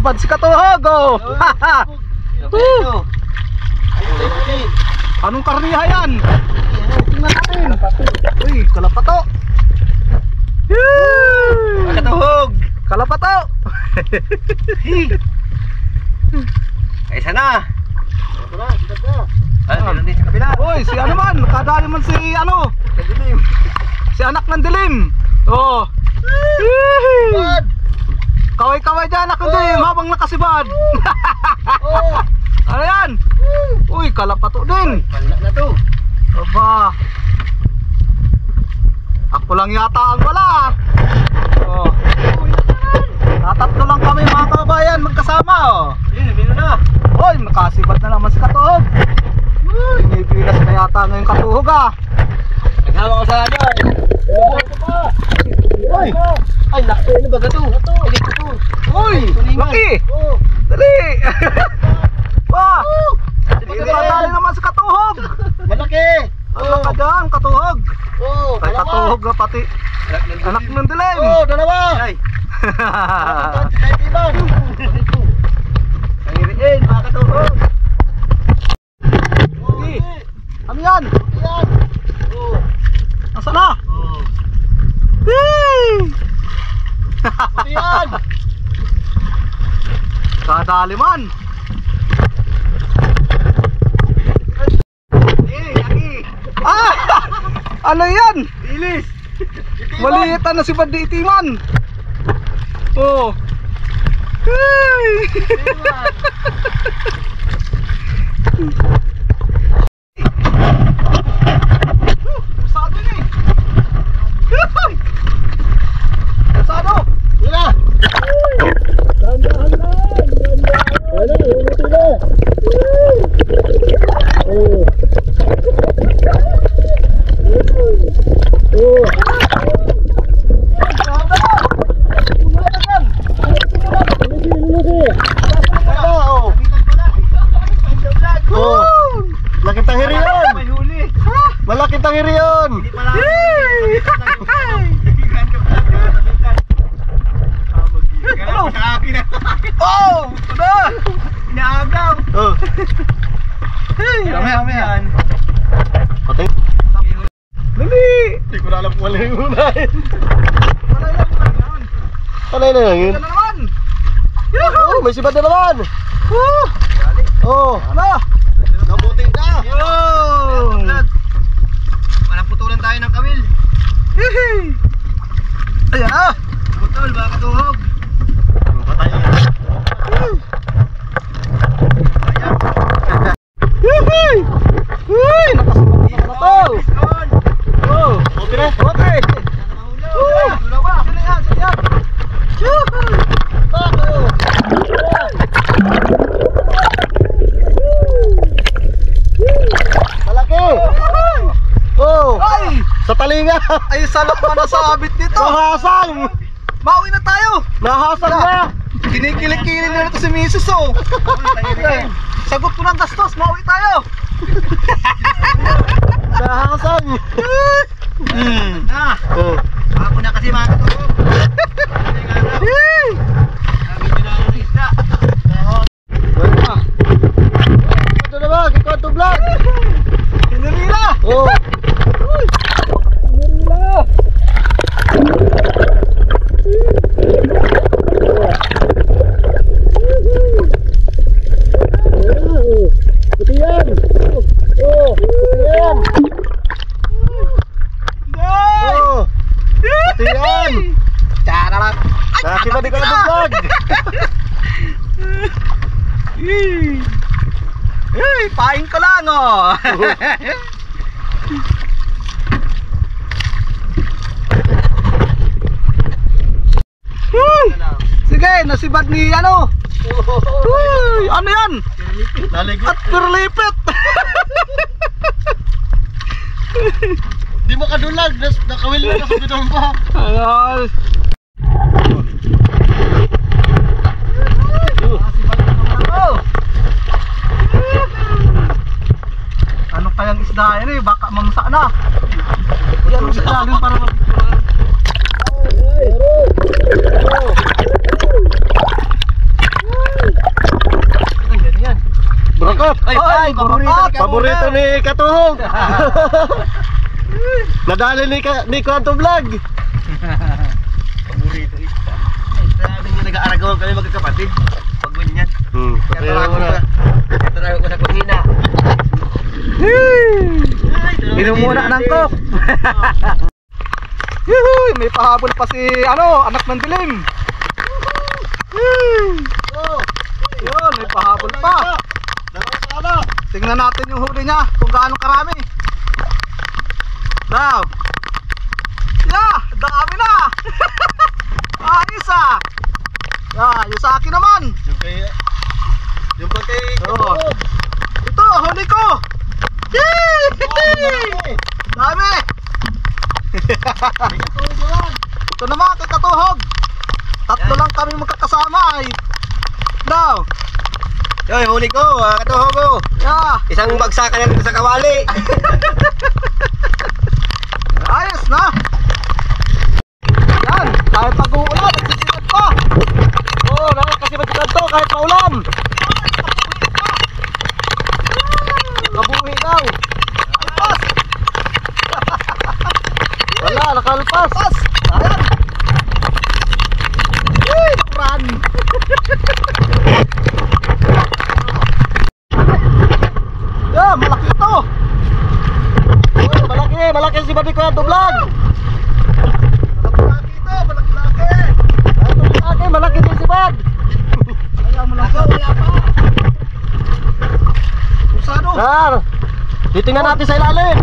nakasibad si Katuhog. Oh. Anong karniha yan? Tingnan natin. Uy, kalapato. Katuhog. Kalapato. Ay sana. Ano din sa kabila? Uy, si ano man, kadali man si ano? Si anak ng dilim. Oh. Kaway-kaway dyan anak ng dilim habang nakasibad. Ano yan? Uy, kalapato din. Palak na to. Aba. Ako lang yata ang wala. Oh. Tatatlo lang kami mga kabayan magkasama. Oh. Bino na. Uy, nakasibad na naman si Katuhog. Binibilas na yata ngayong Katuhog ah. Naghawa ko sa ano. Uy! Ay, laki. Ano ba gato? Uy! Laki! Dali! Pa! Dali naman si Katuhog! Malaki. Ano ka dyan, Katuhog? Kay Katuhog na pati anak ng dilim. Dalawa. Ay. Kay Iban. Kangiriin, mga Katuhog. Ano yan? Nasaan na? Yan. Kadali man. Ah! Ano yan? Bilis. Maliitan na si Bandi Itiman. Oh. Hey! Pusado niya eh. Pusado. Wala. Dahan-dahan lang. Wala, umuti na. Malaking tangiri yun. Malaking tangiri yun. Oh! Ano? Inaagaw. Kami yan. Patay. Dali! Hindi ko na alam kung wala yung unahin. Panay na yan. Panay na lang yun. Panay na naman. Oh, may sibad na naman. Oh. Ano? Nabuting na. Oh! Walang putulan tayo ng kawil. Hihi! Ayan ah! Putol, baka Katuhog. Patay. Hihi! Uy! Nakasabot na to! Oh! Okay na. Okay! Dalawa. Sino yan? Malaki! Oh! Ay! Sa talinga! Ay, salak pa nasabit nito. Nahasang! Mauwi na tayo. Nahasang na! Kinikilig-kilig na ito si Mrs. Oh. Sagot ko ng gastos, mauwi tayo. Nahasang! Oh! Ako na kasi mga Katuhog. Ito na ba? Kikoto vlog! Pinarila. Oh! Pinarila! Puti yan! Oh! Puti yan! Oh! Puti yan! Tararat. Nakakita di ka na vlog! Hey, paing ko lang oh. Sige, nasibad ni ano? Uy, ano yan? At perlipit! Di mo kadulag, nakawil mo sa bidong pa. Ay. Ano kayang isda yan eh, baka mamsa na. Yan mo sa ilalim para mag... Burakot. Ay, Paborito ni Katuhog. Nadali ni Kwanto Vlog. Paborito isda. Sabi niya nag-aaragaw kami magkakapatid. Pag ganyan. Kaya mo na. Tarago ko sa kusina. Inom muna ng kok. Yuhuy, may pahabol pa si anak ng dilim. Yun, may pahabol pa. Tingnan natin yung huli niya kung gaano karami. Daw. Yeah, dami na. Ayos ah. Yung sa akin naman. Yung pagkay Oh. Ito, huli ko. Dami. Ito naman kay Katuhog. Tatlo lang kami magkakasama ay. Daw. Yoy, huli ko, Katuhog ko. Yeah. Isang bagsakan na sa kawali. Ayos na. Yan, kahit pag-uulan, nagsisikat pa. Oo, kasi matikan to kahit maulan. Kabuhi daw. Alpas. Wala, nakalpas. Alpas. Ayan. Run. Yeah, malaki ito. Malaki si Babi Kwanto Vlog. Malaki din si Bad. Ayaw mo lang. Wala pa. Pusado. Sar, titingnan natin sa ilalim.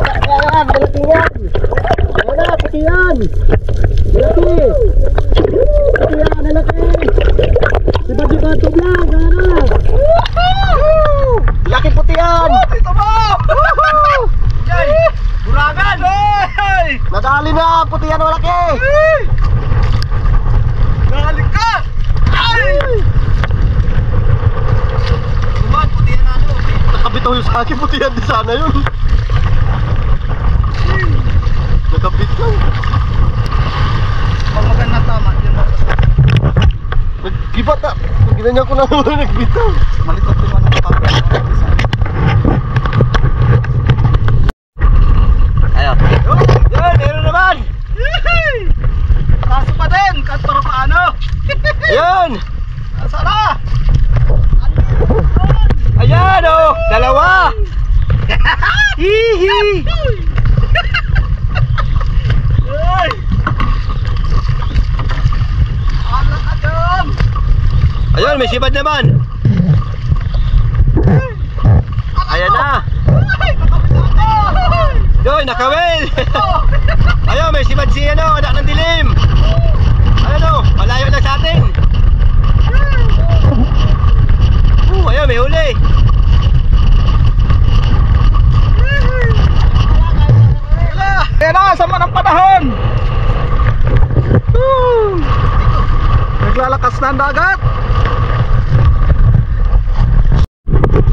Ayan, malaki yan. Ayan na, puti yan. Malaki. Puti yan, malaki. Si Babi Kwanto Vlog, ano? Laki puti yan. Ito ba? Yay! Buragan! Hey! Nadali na, puti yan, malaki. Galing ka! Ay! Kuman, puti yan ano. Nakabitaw yung sa akin, puti yan di sana yun. Nakabit lang. Pag maganda tama, yun mo. Naggibat na. Ginanyan ko na naman nagbitaw. Malitot yung ano kapag. Ayan. Yan, meron naman. Kaso pa din, kahit para paano. Ayan. Sana! Ayan o. Dalawa. Hihi. Ay! Ala ka dyan! Ayan, may sibad naman. Ayan na. Ay! Nakabit ako! Yoy, nakawil. Ayan, may sibad si anak ng dilim. Ayan o, malayo na sa atin. Ayan, may huli. Ayan na, sama ng panahon! Naglalakas na ang dagat!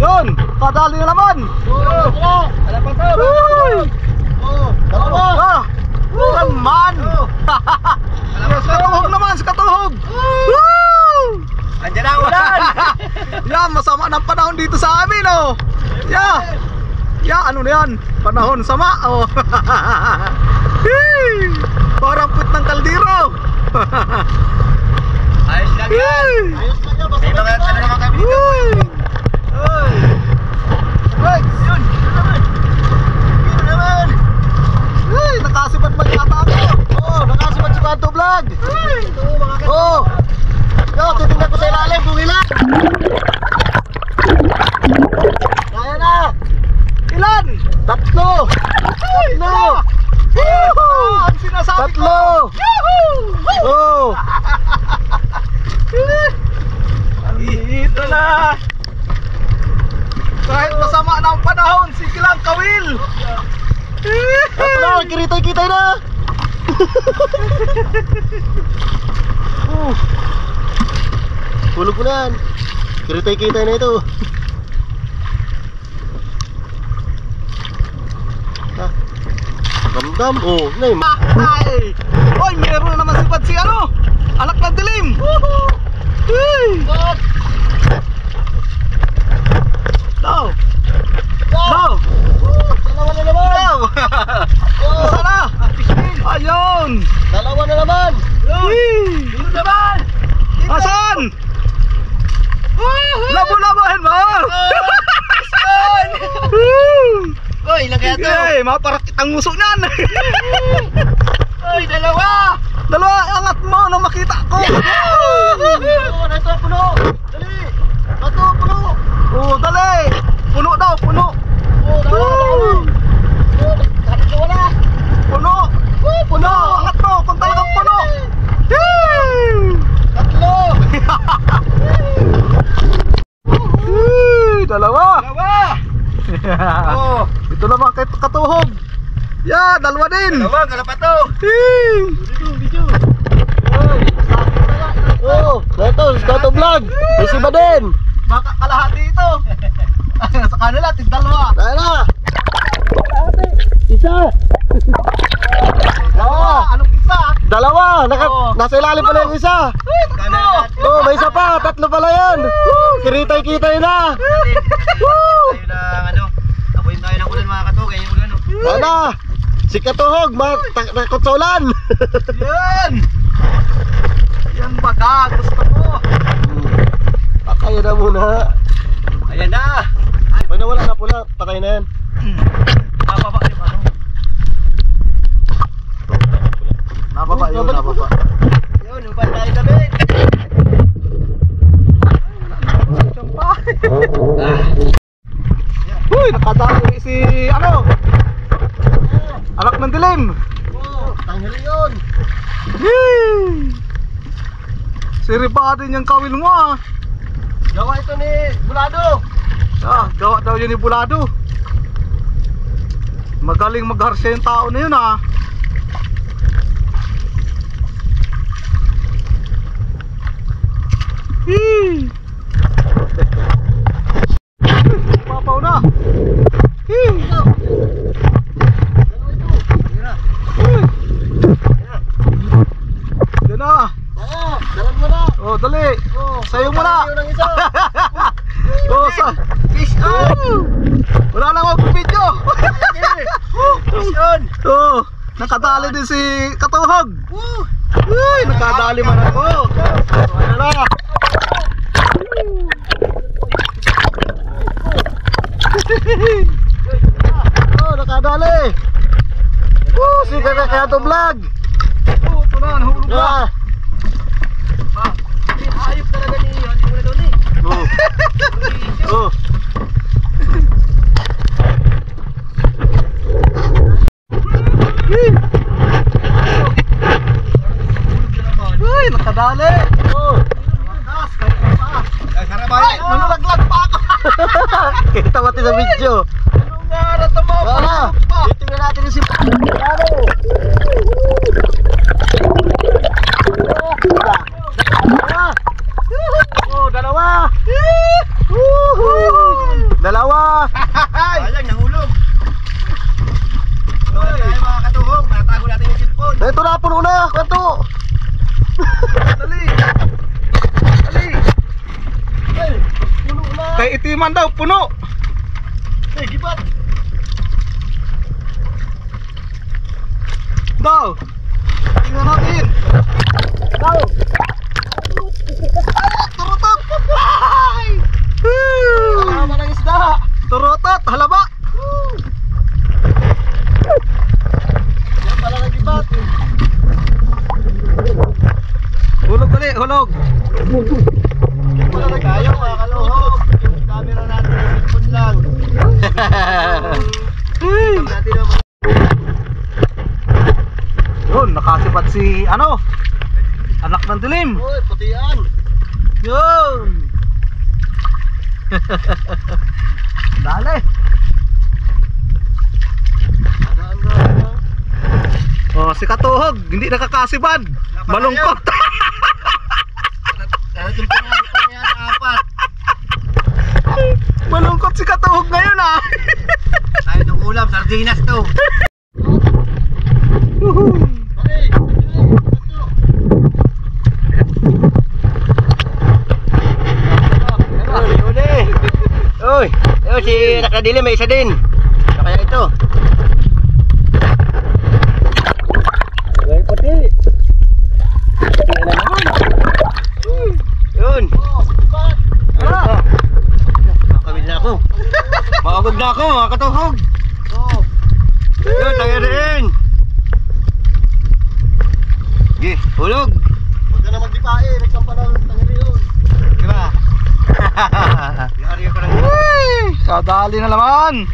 Yun! Kadali na naman! Man! Katuhog naman! Si Katuhog! Andiyan ang ulan. Yan! Masama ng panahon dito sa amin oh! Yeah! Yeah! Ano na yan? Panahon sama oh! Parang puwit ng kaldero! Ayos lang yan. Ayos lang yan! May mga ano naman kami dito. Ay, yun naman. Yun naman. Ay, nakasipat ba yata ako? Oo, nakasipat si Kwanto Vlog. Oo. Yo, titingnan ko sa ilalim kung ilan. Kaya na. Ilan? Tatlo. Ang sinasabi ko. Tatlo. Oo. Dito na. Kahit masama na ang panahon, sige lang kawil. Tatlo, kiritay-kitay na. Hulog ko na yan. Kiritay-kitay na ito. Ganda. Dam. Oh, nay. Ay! Oy, meron na naman si Bad si ano? Anak ng dilim! Hey! Daw! Daw! Dalawa na naman. Daw! Sana! Ayun! Dalawa na naman. Hey! Dito naman! Asan? Labo-labahin mo! Uy, ilang kaya to? Hey, maparak kitang nguso niyan! Uy, dalawa! Dalawa, angat mo nang makita ko! Oh, nasa puno. Dali. Ato, puno. Oh, dali! Puno daw, puno! Oh, dalawa. Wala. Puno! Puno! Angat mo kung talagang puno! Yay! Tatlo. Dalawa! Dalawa! Oh, ito naman kay katuhog! Yeah, dalawa din! Dalawa, kalapato! Hey! Oh, Gato Vlog. May siba din. Baka kalahati ito! Sa kanila, dalawa! Dahil na. Isa. Dalawa! Anong isa? Dalawa. Oh. Nasa ilalim pala yung isa. Tatlo! Oh, may isa pa. Tatlo pala yan. Kiritay-kitay na. Tayo ng ano, apoyin tayo ng ulan mga kato, ganyan ulan. Ano? Si Katuhog, takot sa ulan. Yan! Yan baga, gusto ko! Patay na muna. Ayan na! Pag nawala na pula, patay na yan. Nababa yung ano? Nababa yun, nababa. Yun, uban tayo damit! Uy, nakadali si ano? Anak ng dilim! Oh, tanghali yun. Yay! Siribado niyang kawil mo ah! Gawa ito ni Bulado. Ah, gawa daw yun ni Bulado. Magaling magharsya yung tao na yun ah. Hee! Papaw na! Hee! Yan na! Oo, dalag mo na. Oh, dali! Oh, Sayo mo na! Ng isa. Oh, Fish on! wala lang ako video! Fish on! Oh, nakadali din si Katuhog! Uy, nakadali man ako! Ano na? Oh, nakadali. Si Gato Vlog. Oh, ito na, nahulog na! Ah. Ayop talaga ni Hindi mo na doon eh! Oh. Uy, nakadali! Oh. Lakas, kahit pa! Ay, sarap Ay, manulaglag pa ako! Kita mo sa video. Anong narata mo? Wala. Titingnan natin si Bulado. Oh, dalawa. Dalawa. Ayan, nahulog! Wala tayo mga katuhog, matago natin yung cellphone! Ito na, puno na. Kanto. Dali! Dali! Puno na. Kay itiman daw, puno! Eh, gibat. Daw! Tingnan natin! Daw. Turutot! Ay! Tama ng isda. Turutot! Halaba! Yan pala ng gibat. Hulog ulit, hulog! Wala na tayo, mga kaluhog. Yung camera natin ng cellphone lang. Natin naman. Yun, nakasipat si ano? Anak ng dilim! Uy, putian. Yun! Dali! Oh, si Katuhog, hindi nakakasibad! Malungkot! Malungkot si Katuhog ngayon ah! Tayo ng ulam, sardinas to! Oh, si Nakadili may isa din. Kaya ito. Ay, puti. Puti na naman. Yun. Makawid na ako. Maagog na ako, mga katuhog. Yun, tayo rin. Sige, hulog. Huwag ka na magdipae, nagsang pa lang tangin yun. Diba? Yari ko lang. Kadali na naman.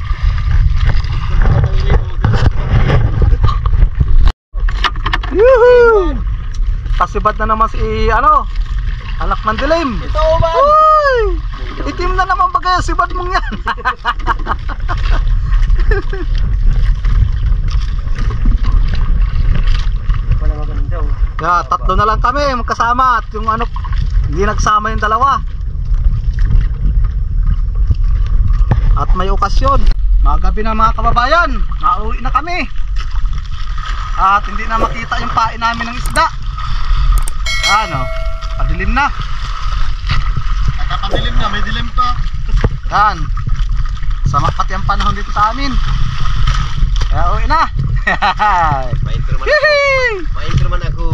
Yuhu! Kasibad na naman si anak ng dilim. Ito ba? Uy! Itim na naman ba kaya sibad mong yan? Wala maganda. Yeah, tatlo na lang kami magkasama at yung hindi nagsama yung dalawa. At may okasyon. Magabi na mga kababayan, nauwi na kami. At hindi na makita yung pain namin ng isda. Ano? Padilim na. Kapadilim na, may dilim pa. Yan. Sama pati ang panahon dito sa amin. Kaya uwi na. Ma-intro man ako. Ma-intro man ako.